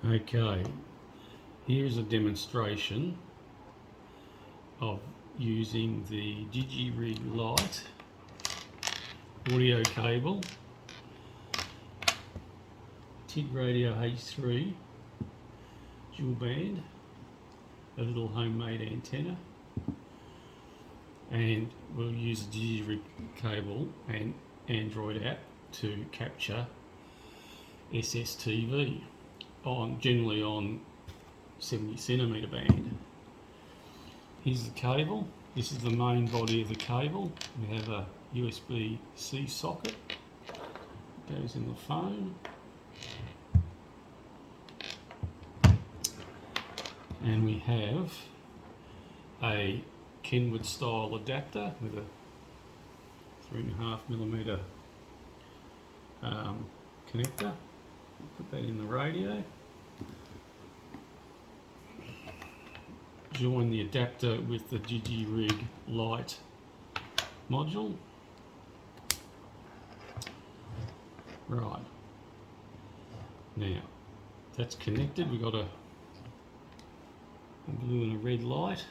Okay, here's a demonstration of using the DigiRig Lite audio cable, TIG radio H3 dual band, a little homemade antenna, and we'll use the DigiRig cable and Android app to capture SSTV generally on 70cm band. Here's the cable. This is the main body of the cable. We have a USB-C socket. It goes in the phone. And we have a Kenwood style adapter with a 3.5mm connector. Put that in the radio. Join the adapter with the DigiRig Lite module. Right. Now, that's connected. We've got a blue and a red light.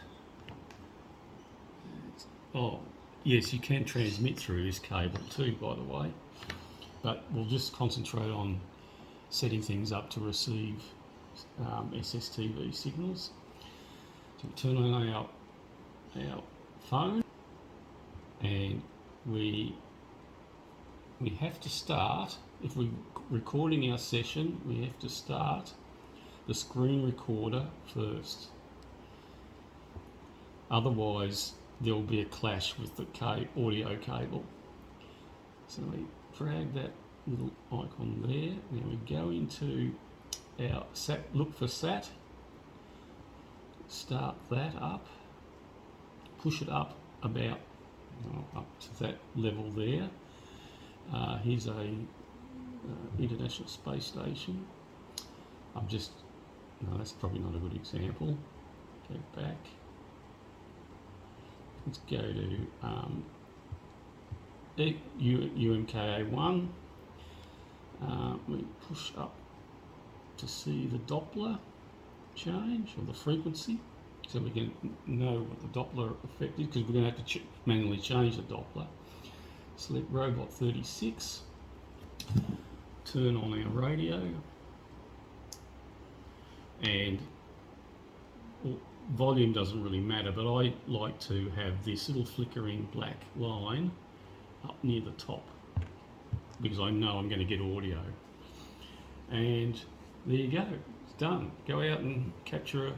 Oh, yes, you can transmit through this cable too, by the way. But we'll just concentrate on setting things up to receive SSTV signals. So we turn on our phone, and we have to start, if we're recording our session, we have to start the screen recorder first. Otherwise, there'll be a clash with the audio cable. So we drag that little icon there. Now we go into our sat, look for sat, start that up, push it up about up to that level there. Here's a International Space Station. No, that's probably not a good example. Go back. Let's go to UMKA1. We push up to see the Doppler change, or the frequency, so we can know what the Doppler effect is, because we're going to have to manually change the Doppler. Select robot 36, turn on our radio, and volume doesn't really matter, but I like to have this little flickering black line up near the top, because I know I'm going to get audio. And there you go, it's done. Go out and capture a